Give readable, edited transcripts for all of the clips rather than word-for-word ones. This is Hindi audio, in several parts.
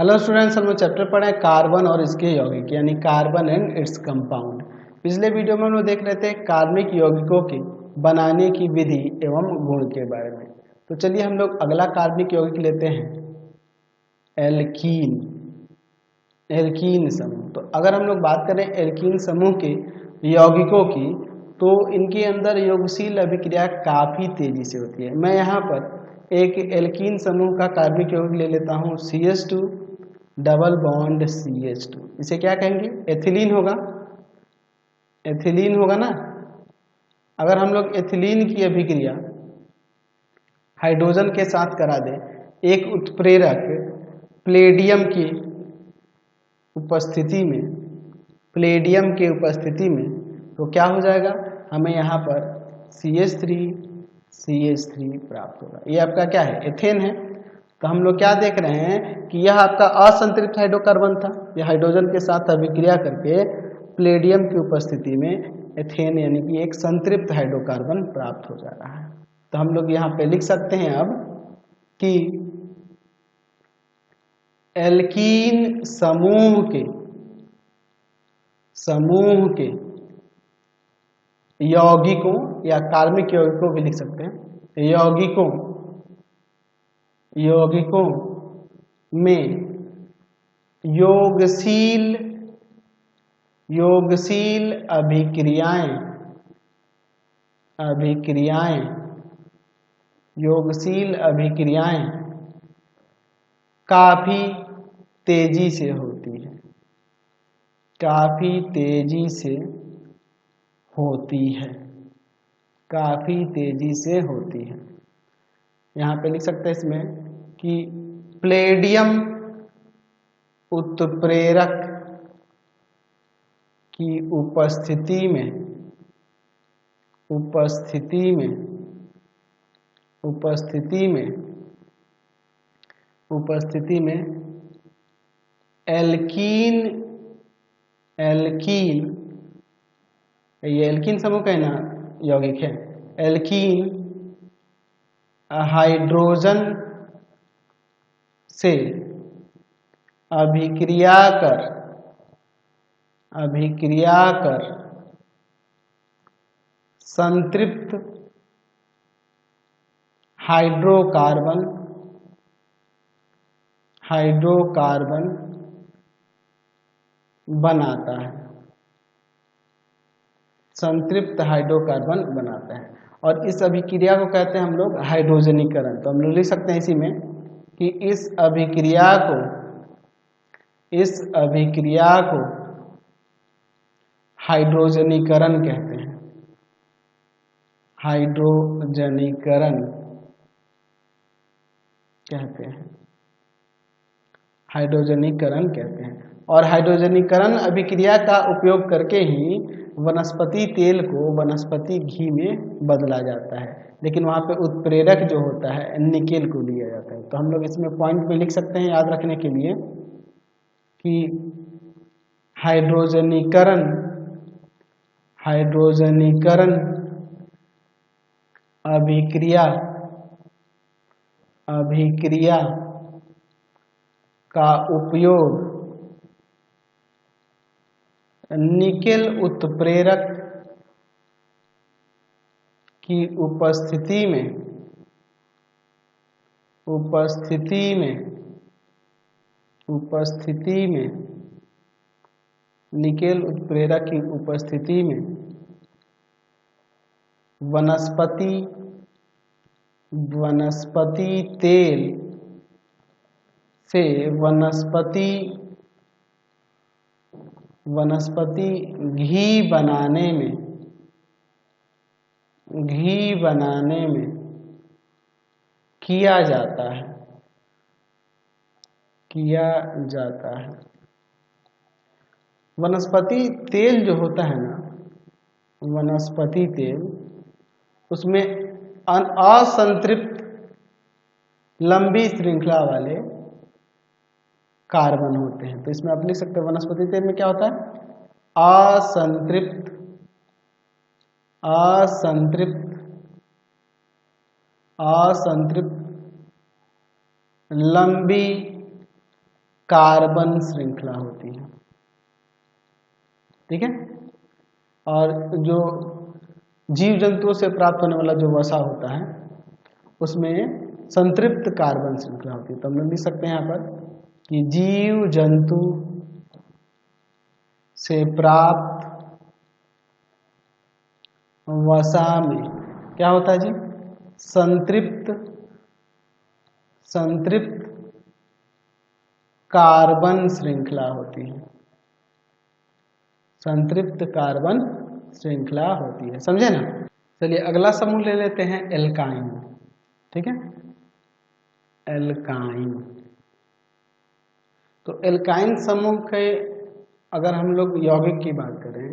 हेलो स्टूडेंट्स, हम लोग चैप्टर पढ़े कार्बन और इसके यौगिक यानी कार्बन एंड इट्स कंपाउंड। पिछले वीडियो में हम लोग देख रहे थे कार्बनिक यौगिकों की बनाने की विधि एवं गुण के बारे में। तो चलिए हम लोग अगला कार्बनिक यौगिक लेते हैं, एल्कीन। एल्कीन समूह। तो अगर हम लोग बात करें एल्कीन समूह के यौगिकों की, तो इनके अंदर यौगशील अभिक्रिया काफ़ी तेजी से होती है। मैं यहाँ पर एक एल्कीन समूह का कार्बनिक यौगिक ले लेता हूँ, CH2 डबल बॉन्ड CH2। इसे क्या कहेंगे? एथिलीन होगा। एथिलीन होगा ना। अगर हम लोग एथिलीन की अभिक्रिया हाइड्रोजन के साथ करा दें एक उत्प्रेरक प्लेडियम की उपस्थिति में, प्लेडियम के उपस्थिति में, तो क्या हो जाएगा? हमें यहाँ पर CH3 प्राप्त होगा। ये आपका क्या है? एथेन है। तो हम लोग क्या देख रहे हैं कि यह आपका असंतृप्त हाइड्रोकार्बन था। यह हाइड्रोजन के साथ अभिक्रिया करके प्लेडियम की उपस्थिति में एथेन यानी कि एक संतृप्त हाइड्रोकार्बन प्राप्त हो जा रहा है। तो हम लोग यहाँ पे लिख सकते हैं अब कि एल्कीन समूह के यौगिकों या कार्बनिक यौगिकों भी लिख सकते हैं, यौगिकों में योगशील अभिक्रियाएं काफी तेजी से होती है, काफी तेजी से होती है। यहाँ पे लिख सकते हैं इसमें कि प्लेडियम उत्प्रेरक की उपस्थिति में एल्कीन ये एल्कीन समूह का है ना यौगिक है। एल्कीन हाइड्रोजन से अभिक्रिया कर संतृप्त हाइड्रोकार्बन बनाता है, संतृप्त हाइड्रोकार्बन बनाता है। और इस अभिक्रिया को कहते हैं हम लोग हाइड्रोजनीकरण। तो हम लोग लिख सकते हैं इसी में कि इस अभिक्रिया को हाइड्रोजनीकरण कहते हैं, हाइड्रोजनीकरण कहते हैं। और हाइड्रोजनीकरण अभिक्रिया का उपयोग करके ही वनस्पति तेल को वनस्पति घी में बदला जाता है, लेकिन वहाँ पे उत्प्रेरक जो होता है निकेल को लिया जाता है। तो हम लोग इसमें पॉइंट में लिख सकते हैं याद रखने के लिए कि हाइड्रोजनीकरण अभिक्रिया का उपयोग निकेल उत्प्रेरक की उपस्थिति में निकेल उत्प्रेरक की उपस्थिति में वनस्पति तेल से वनस्पति घी बनाने में किया जाता है। वनस्पति तेल जो होता है ना, वनस्पति तेल, उसमें असंतृप्त लंबी श्रृंखला वाले कार्बन होते हैं। तो इसमें आप लिख सकते हैं वनस्पति तेल में क्या होता है? असंतृप्त लंबी कार्बन श्रृंखला होती है। ठीक है। और जो जीव जंतुओं से प्राप्त होने वाला जो वसा होता है उसमें संतृप्त कार्बन श्रृंखला होती है। तो हम लोग लिख सकते हैं यहाँ पर कि जीव जंतु से प्राप्त वसा में क्या होता है जी, संतृप्त कार्बन श्रृंखला होती है। संतृप्त कार्बन श्रृंखला होती है, समझे ना। चलिए अगला समूह ले लेते हैं एल्काइन। ठीक है, एल्काइन। तो एल्काइन समूह के अगर हम लोग यौगिक की बात करें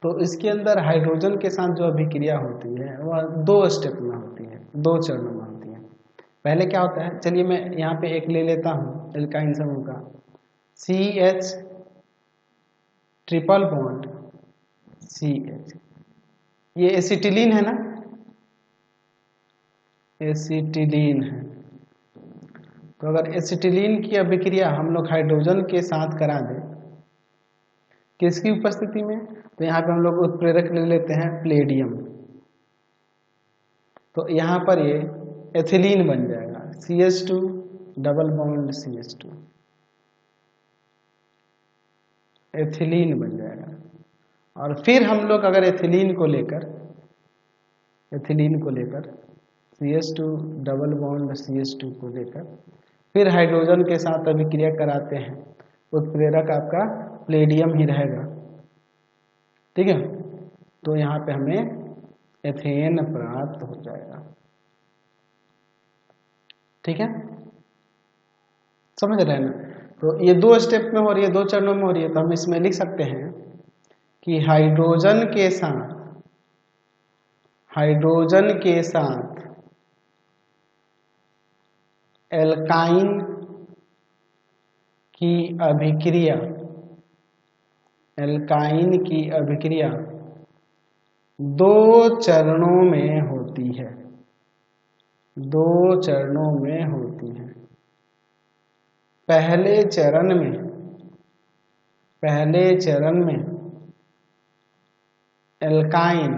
तो इसके अंदर हाइड्रोजन के साथ जो अभिक्रिया होती है वह 2 स्टेप में होती है, 2 चरणों में होती है। पहले क्या होता है, चलिए मैं यहाँ पे एक ले लेता हूँ एल्काइन समूह का, CH ट्रिपल बॉन्ड CH, ये एसिटिलीन है ना, एसिटिलीन है। तो अगर एसिटिलीन की अभिक्रिया हम लोग हाइड्रोजन के साथ करा दें किसकी उपस्थिति में, तो यहाँ पे हम लोग उत्प्रेरक ले लेते हैं प्लेडियम। तो यहाँ पर ये एथिलीन बन जाएगा, CH2 double bond CH2, ethylene बन जाएगा। और फिर हम लोग अगर एथिलीन को लेकर CH2 डबल बॉन्ड CH2 को लेकर फिर हाइड्रोजन के साथ अभिक्रिया कराते हैं, उत्प्रेरक आपका प्लेडियम ही रहेगा। ठीक है, तो यहाँ पे हमें एथेन प्राप्त हो जाएगा। ठीक है, समझ रहे हैं ना। तो ये 2 स्टेप में हो रही है, 2 चरणों में हो रही है। तो हम इसमें लिख सकते हैं कि हाइड्रोजन के साथ एल्काइन की अभिक्रिया 2 चरणों में होती है, 2 चरणों में होती है। पहले चरण में एल्काइन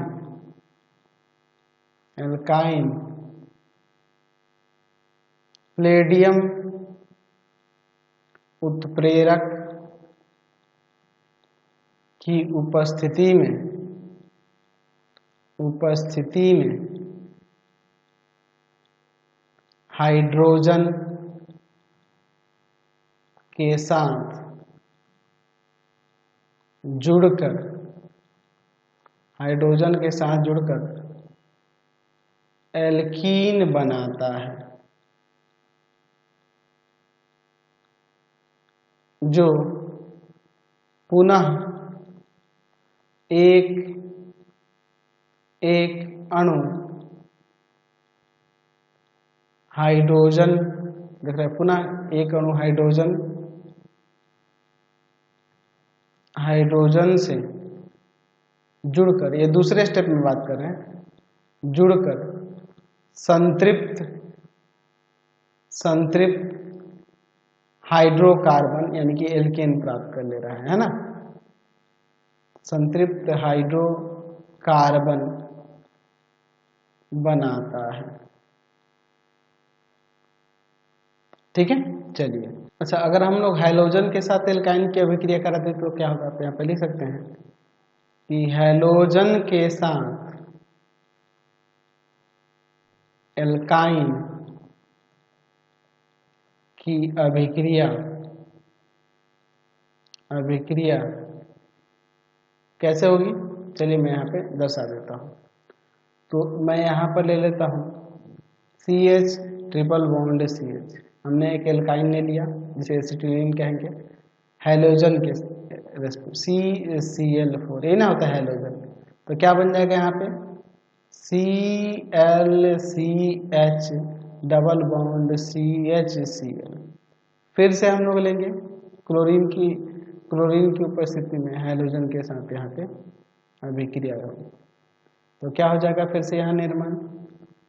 प्लेडियम उत्प्रेरक की उपस्थिति में हाइड्रोजन के साथ जुड़कर एल्कीन बनाता है, जो पुनः एक अणु हाइड्रोजन, देख रहे हैं, पुनः एक अणु हाइड्रोजन से जुड़कर, ये दूसरे स्टेप में बात कर रहे हैं, जुड़कर संतृप्त हाइड्रोकार्बन यानी कि एल्केन प्राप्त कर ले रहा है ना। संतृप्त हाइड्रोकार्बन बनाता है। ठीक है, चलिए। अच्छा, अगर हम लोग हैलोजन के साथ एल्काइन की अभिक्रिया कराते तो क्या होगा, आप यहाँ पे लिख सकते हैं कि हैलोजन के साथ एल्काइन की अभिक्रिया कैसे होगी, चलिए मैं यहाँ पे दर्शा देता हूँ। तो मैं यहाँ पर ले लेता हूँ CH ट्रिपल बॉन्ड CH, हमने एक एल्काइन ले लिया जिसे एसिटिलीन कहेंगे, हैलोजन के CCl4, ये ना होता है हैलोजन, तो क्या बन जाएगा यहाँ पे ClCH डबल बॉन्ड CHCl। फिर से हम लोग लेंगे क्लोरीन की उपस्थिति में हैलोजन के साथ यहाँ पे अभिक्रिया होगी, तो क्या हो जाएगा फिर से यहाँ निर्माण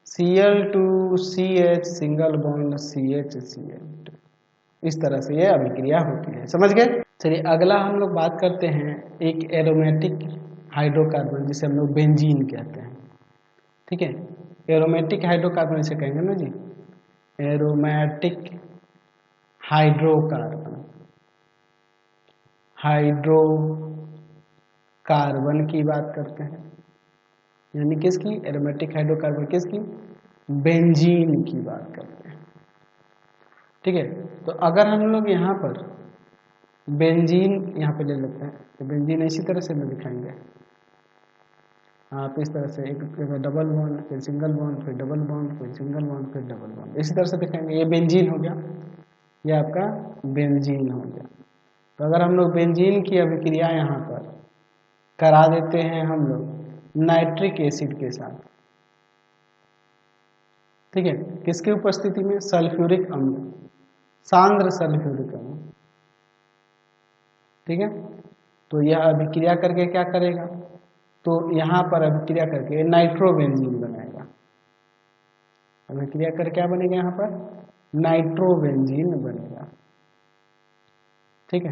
Cl2CH सिंगल बॉन्ड CHCl। इस तरह से ये अभिक्रिया होती है। समझ गए? चलिए अगला हम लोग बात करते हैं एक एरोमेटिक हाइड्रोकार्बन जिसे हम लोग बेंजीन कहते हैं। ठीक है, एरोमेटिक हाइड्रोकार्बन इसे कहेंगे ना जी, एरोमेटिक हाइड्रोकार्बन। हाइड्रोकार्बन की बात करते हैं, यानी किसकी? एरोमेटिक हाइड्रोकार्बन किसकी? बेंजीन की बात करते हैं। ठीक है, तो अगर हम लोग यहाँ पर बेंजीन यहाँ पे ले लेते हैं तो बेंजीन इसी तरह से हम दिखाएंगे। आप इस तरह से एक डबल बॉन्ड, फिर सिंगल बॉन्ड, फिर डबल बॉन्ड, फिर सिंगल बॉन्ड, फिर डबल बॉन्ड, इसी तरह से दिखाएंगे। ये बेंजीन हो गया, ये आपका बेंजीन हो गया। तो अगर हम लोग बेंजीन की अभिक्रिया यहाँ पर करा देते हैं हम लोग नाइट्रिक एसिड के साथ, ठीक है, किसकी उपस्थिति में? सल्फ्यूरिक अम्ल, सांद्र सल्फ्यूरिक अम्ल। ठीक है, तो यह अभिक्रिया करके क्या करेगा? तो यहाँ पर अभिक्रिया करके नाइट्रोबेंजीन बनाएगा। अभिक्रिया कर क्या बनेगा? यहाँ पर नाइट्रोबेंजीन बनेगा। ठीक है,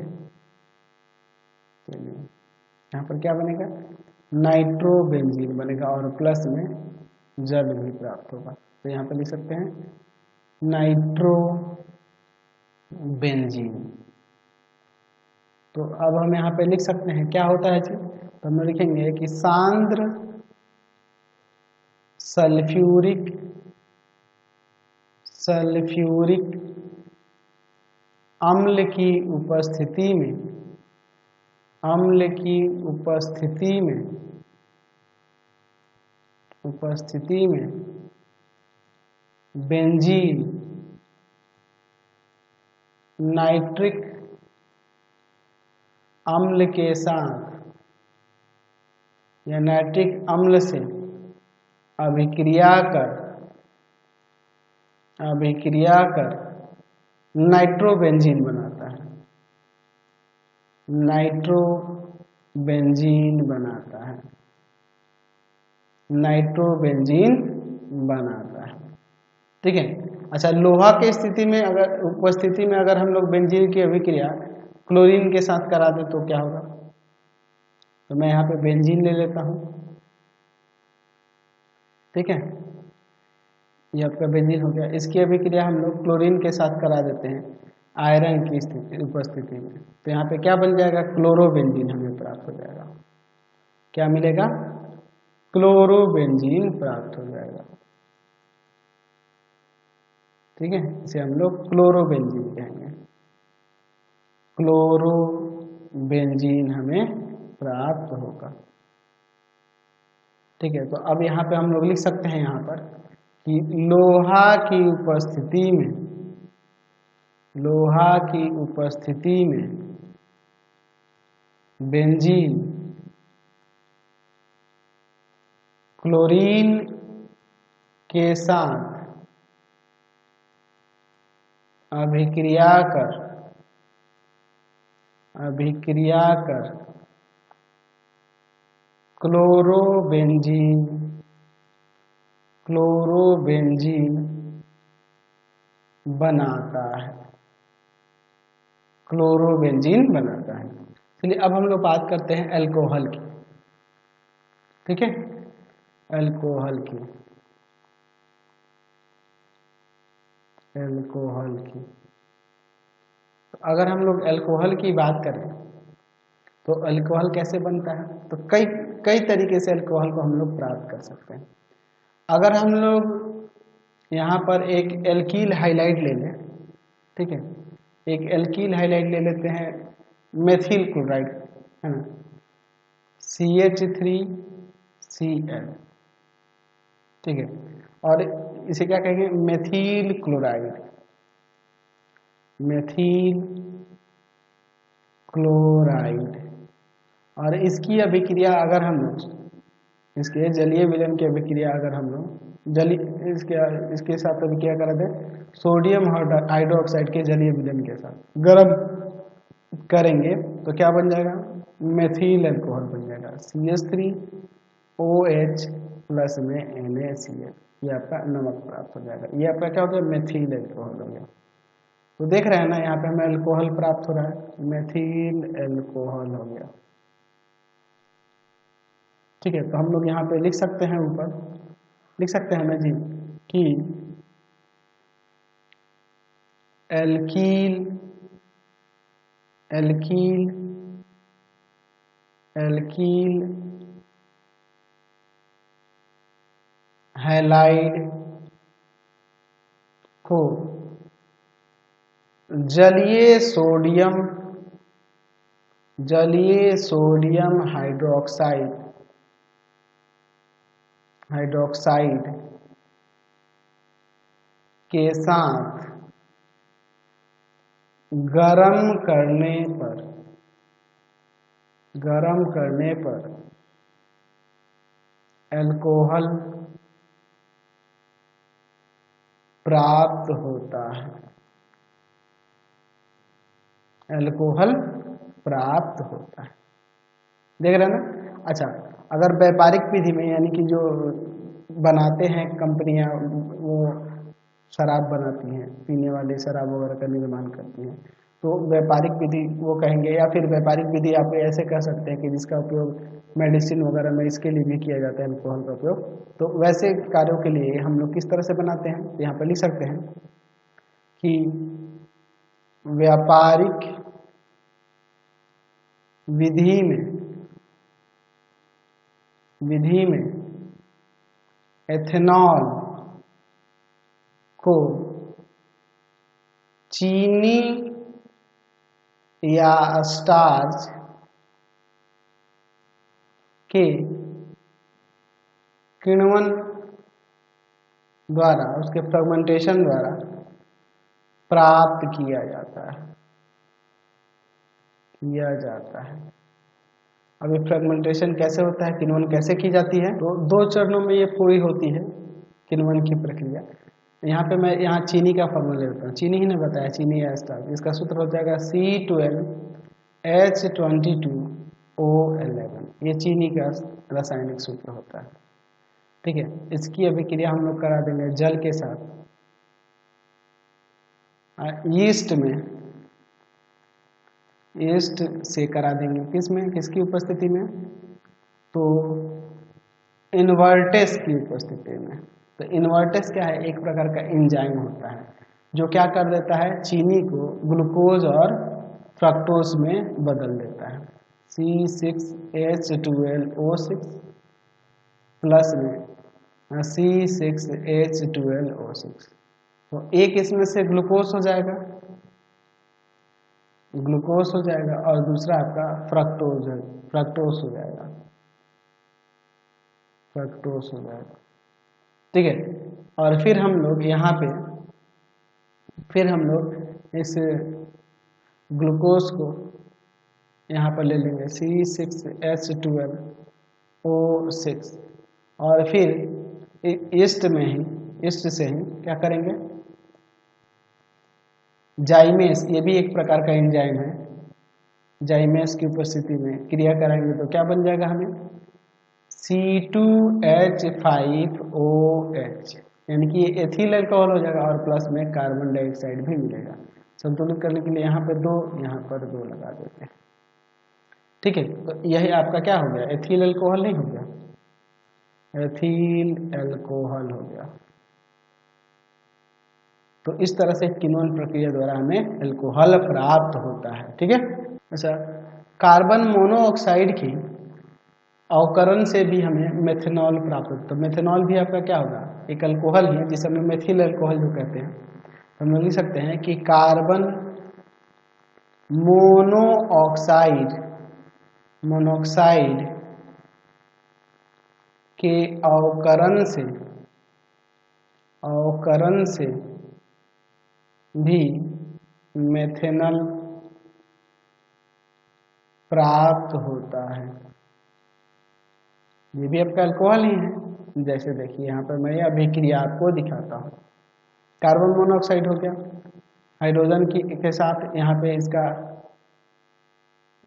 चलिए यहाँ पर क्या बनेगा? नाइट्रोबेंजीन बनेगा और प्लस में जल भी प्राप्त होगा। तो यहाँ पर लिख सकते हैं नाइट्रोबेंजीन। तो अब हम यहाँ पे लिख सकते हैं क्या होता है जी? तो हम लिखेंगे कि सांद्र सल्फ्यूरिक अम्ल की उपस्थिति में बेंजीन नाइट्रिक अम्ल के साथ या नाइट्रिक अम्ल से अभिक्रिया कर नाइट्रोबेंजीन बनाता है। नाइट्रोबेंजीन बनाता है। ठीक है, अच्छा, लोहा की स्थिति में अगर उपस्थिति में अगर हम लोग बेंजीन की अभिक्रिया क्लोरीन के साथ करा दें तो क्या होगा? तो मैं यहाँ पे बेंजीन ले लेता हूँ। ठीक है, ये आपका बेंजीन हो गया। इसकी अभिक्रिया हम लोग क्लोरीन के साथ करा देते हैं आयरन की उपस्थिति में, तो यहाँ पे क्या बन जाएगा? क्लोरोबेंजीन हमें प्राप्त हो जाएगा। क्या मिलेगा? क्लोरोबेंजीन प्राप्त हो जाएगा। ठीक है, इसे हम लोग क्लोरोबेंजीन कहेंगे। क्लोरोबेंजीन हमें प्राप्त होगा। ठीक है, तो अब यहाँ पे हम लोग लिख सकते हैं यहाँ पर कि लोहा की उपस्थिति में बेंजीन क्लोरीन के साथ अभिक्रिया कर क्लोरोबेंजीन बनाता है। चलिए अब हम लोग बात करते हैं अल्कोहल की। ठीक है, अल्कोहल की तो अगर हम लोग अल्कोहल की बात करें तो अल्कोहल कैसे बनता है? तो कई तरीके से अल्कोहल को हम लोग प्राप्त कर सकते हैं। अगर हम लोग यहाँ पर एक एल्कील हाइलाइड ले लें, ठीक है, एक एल्कील हाइलाइड ले लेते हैं, मेथिल क्लोराइड, है ना, CH3Cl। ठीक है, और इसे क्या कहेंगे? Methyl chloride. और इसकी अभिक्रिया अगर हम लोग इसके जलीय विलयन की अभिक्रिया अगर हम लोग इसके साथ अभिक्रिया करा दें सोडियम हाइड्रोक्साइड के जलीय विलयन के साथ गर्म करेंगे तो क्या बन जाएगा? मेथिल अल्कोहल बन जाएगा। CH3OH प्लस में NaCl, ये आपका नमक प्राप्त हो जाएगा। ये आपका क्या हो गया? मेथिल अल्कोहल हो गया। तो देख रहे हैं ना, यहाँ पे हमें अल्कोहल प्राप्त हो रहा है, मेथिल अल्कोहल हो गया। ठीक है, तो हम लोग यहाँ पे लिख सकते हैं, ऊपर लिख सकते हैं ना जी कि एल्कील एल्कील एल्कील हैलाइड को जलीय सोडियम हाइड्रोक्साइड के साथ गरम करने पर अल्कोहल प्राप्त होता है। अल्कोहल प्राप्त होता है, देख रहे हैं ना। अच्छा, अगर व्यापारिक विधि में, यानी कि जो बनाते हैं कंपनियां, वो शराब बनाती हैं, पीने वाली शराब वगैरह का निर्माण करती हैं, तो व्यापारिक विधि वो कहेंगे, या फिर व्यापारिक विधि आप ऐसे कह सकते हैं कि जिसका उपयोग मेडिसिन वगैरह में इसके लिए भी किया जाता है, अल्कोहल का उपयोग। तो वैसे कार्यों के लिए हम लोग किस तरह से बनाते हैं, तो यहाँ पर लिख सकते हैं कि व्यापारिक विधि में एथेनॉल को चीनी या स्टार्च के किण्वन द्वारा, उसके फर्मेंटेशन द्वारा प्राप्त किया जाता है। अब ये फ्रेगमेंटेशन कैसे होता है, किण्वन कैसे की जाती है, तो 2 चरणों में ये पूरी होती है किण्वन की प्रक्रिया। यहाँ पे मैं चीनी का फॉर्मूला लेता हूँ, चीनी ही ने बताया, चीनी या स्टार्च, इसका सूत्र हो जाएगा C12H22O11, ये चीनी का रासायनिक सूत्र होता है। ठीक है, इसकी अभिक्रिया हम लोग करा देंगे जल के साथ, ईस्ट से करा देंगे, किसकी उपस्थिति में, तो इन्वर्टेस की उपस्थिति में। तो इन्वर्टेस क्या है, एक प्रकार का एंजाइम होता है जो क्या कर देता है, चीनी को ग्लूकोज और फ्रक्टोज में बदल देता है। C6H12O6 प्लस में C6H12O6, तो एक इसमें से ग्लूकोज हो जाएगा और दूसरा आपका फ्रक्टोज हो जाएगा। ठीक है, और फिर हम लोग यहाँ पे इस ग्लूकोज को यहाँ पर ले लेंगे C6H12O6, और फिर ईस्ट से ही क्या करेंगे, जाइमेस, ये भी एक प्रकार का एंजाइम है, जाइमेस की उपस्थिति में क्रिया कराएंगे तो क्या बन जाएगा हमें, C2H5OH, यानी कि एथिल अल्कोहल हो जाएगा और प्लस में कार्बन डाइऑक्साइड भी मिलेगा। संतुलित करने के लिए यहाँ पर 2, यहाँ पर 2 लगा देते हैं। ठीक है, तो यही आपका क्या हो गया, एथिल अल्कोहल नहीं हो गया, एथिल अल्कोहल हो गया। तो इस तरह से किण्वन प्रक्रिया द्वारा हमें अल्कोहल प्राप्त होता है। ठीक है, अच्छा, कार्बन मोनोऑक्साइड की अवकरण से भी हमें मेथनॉल प्राप्त होता है। तो मेथनॉल भी आपका क्या होगा, एक अल्कोहल ही है, जिसे हम मेथिल अल्कोहल जो कहते हैं। तो हम लिख सकते हैं कि कार्बन मोनोऑक्साइड के अवकरण से भी मेथनॉल प्राप्त होता है। ये भी आपका अल्कोहल ही है। जैसे देखिए यहाँ पर मैं अभिक्रिया आपको दिखाता हूँ, कार्बन मोनोऑक्साइड हो गया, हाइड्रोजन के साथ यहाँ पे इसका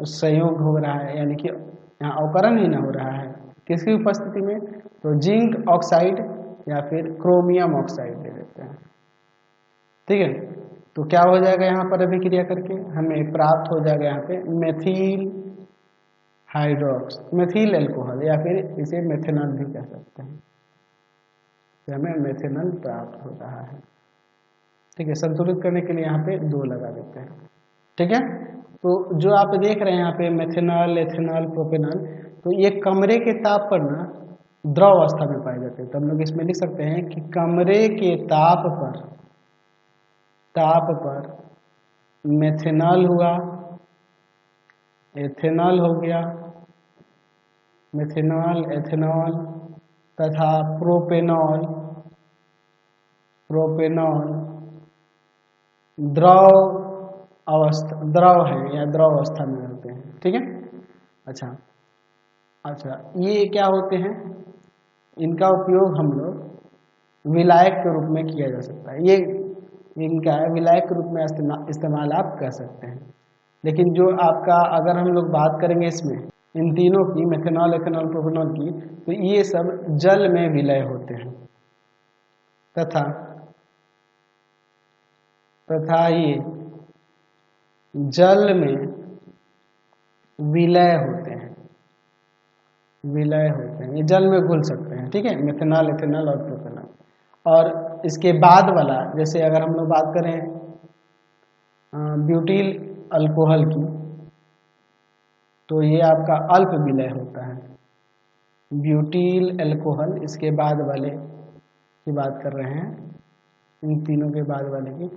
संयोग हो रहा है, यानी कि यहाँ अवकरण ही ना हो रहा है, किसकी उपस्थिति में, तो जिंक ऑक्साइड या फिर क्रोमियम ऑक्साइड ले लेते हैं। ठीक है, तो क्या हो जाएगा यहाँ पर अभिक्रिया करके हमें प्राप्त हो जाएगा यहाँ पे मेथिल हाइड्रोक्स मेथिल एल्कोहल, या फिर इसे मेथेनॉल भी कह सकते हैं। तो हमें मेथेनॉल प्राप्त हो रहा है। ठीक है, संतुलित करने के लिए यहाँ पे 2 लगा देते हैं। ठीक है, तो जो आप देख रहे हैं यहाँ पे मेथेनॉल, एथेनॉल, प्रोपेनॉल, तो ये कमरे के ताप पर ना द्रव अवस्था में पाए जाते हैं। तो हम लोग इसमें लिख सकते हैं कि कमरे के ताप पर मेथेनॉल हुआ, एथेनॉल हो गया, मेथेनॉल, एथेनॉल तथा प्रोपेनॉल द्रव है या द्रव अवस्था में होते हैं। ठीक है, अच्छा ये क्या होते हैं, इनका उपयोग हम लोग विलायक के रूप में किया जा सकता है। ये इनका विलायक के रूप में इस्तेमाल आप कर सकते हैं। लेकिन जो आपका अगर हम लोग बात करेंगे इसमें इन तीनों की, मेथेनॉल, एथेनॉल, प्रोपेनॉल की, तो ये सब जल में विलय होते हैं तथा ये जल में विलय होते हैं, ये जल में घुल सकते हैं। ठीक है, मेथेनॉल, एथेनॉल और प्रोपेनॉल। और इसके बाद वाला, जैसे अगर हम लोग बात करें ब्यूटील अल्कोहल की, तो ये आपका अल्प विलय होता है। ब्यूटील अल्कोहल, इसके बाद वाले की बात कर रहे हैं, इन तीनों के बाद वाले की,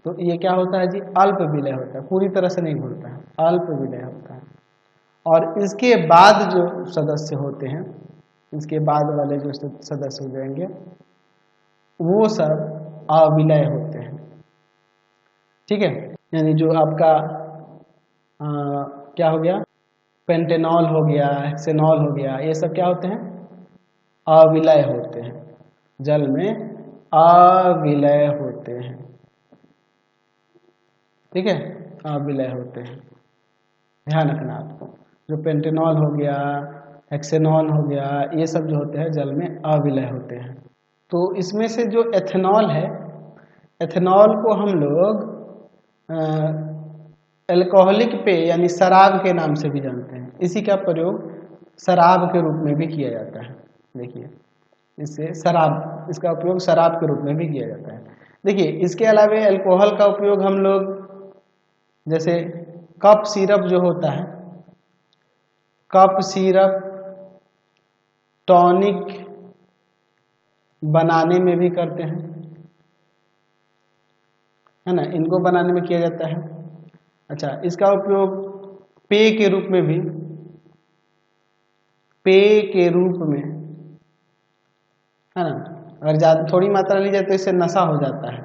तो ये क्या होता है जी, अल्प विलय होता है, पूरी तरह से नहीं घुलता है, अल्प विलय होता है। और इसके बाद जो सदस्य होते हैं, इसके बाद वाले जो सदस्य हो जाएंगे, वो सब अविलय होते हैं। ठीक है, यानी जो आपका क्या हो गया, पेंटेनॉल हो गया, हेक्सेनॉल हो गया, ये सब क्या होते हैं, अविलय होते हैं, जल में अविलय होते हैं। ठीक है, अविलय होते हैं, ध्यान रखना आपको। जो पेंटेनॉल हो गया, हेक्सेनॉल हो गया, ये सब जो होते हैं जल में अविलय होते हैं। तो इसमें से जो एथेनॉल है, एथेनॉल को हम लोग अल्कोहलिक पेय यानी शराब के नाम से भी जानते हैं। इसी का प्रयोग शराब के रूप में भी किया जाता है। देखिए, इससे शराब, इसका उपयोग शराब के रूप में भी किया जाता है। देखिए, इसके अलावा अल्कोहल का उपयोग हम लोग, जैसे कप सिरप जो होता है, कप सिरप टॉनिक बनाने में भी करते हैं, है ना, इनको बनाने में किया जाता है। अच्छा, इसका उपयोग पेय के रूप में भी, है ना, अगर ज़्यादा थोड़ी मात्रा ली जाए तो इससे नशा हो जाता है।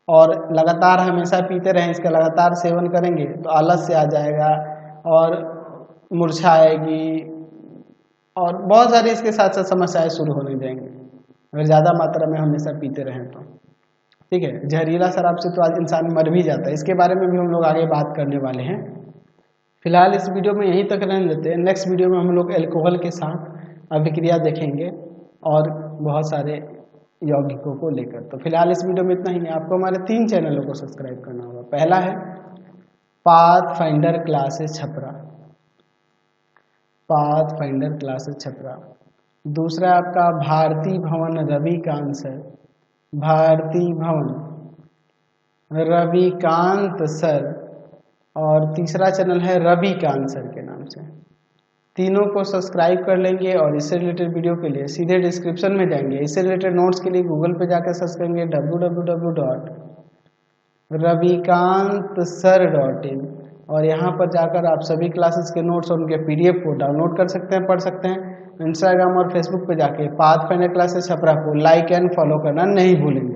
और लगातार हमेशा पीते रहें, इसका लगातार सेवन करेंगे तो आलस से आ जाएगा और मूर्छा आएगी और बहुत सारी इसके साथ साथ समस्याएं शुरू होने जाएंगी अगर ज़्यादा मात्रा में हमेशा पीते रहें तो। ठीक है, जहरीला शराब से तो आज इंसान मर भी जाता है, इसके बारे में भी हम लोग आगे बात करने वाले हैं। फिलहाल इस वीडियो में यहीं तक रहने देते हैं। नेक्स्ट वीडियो में हम लोग अल्कोहल के साथ अभिक्रिया देखेंगे और बहुत सारे यौगिकों को लेकर। तो फिलहाल इस वीडियो में इतना ही है। आपको हमारे 3 चैनलों को सब्सक्राइब करना होगा। पहला है pathfinder classes Chhapra, pathfinder classes Chhapra. दूसरा आपका भारती भवन रविकांत सर, भारती भवन रविकांत सर। और तीसरा चैनल है रविकांत सर के नाम से। तीनों को सब्सक्राइब कर लेंगे और इससे रिलेटेड वीडियो के लिए सीधे डिस्क्रिप्शन में जाएंगे। इससे रिलेटेड नोट्स के लिए गूगल पे जाकर सर्च करेंगे www.ravikantsir.in और यहाँ पर जाकर आप सभी क्लासेस के नोट्स और उनके PDF को डाउनलोड कर सकते हैं, पढ़ सकते हैं। इंस्टाग्राम और फेसबुक पे जाके पाथफाइंडर क्लासेस छपरा को लाइक एंड फॉलो करना नहीं भूलेंगे।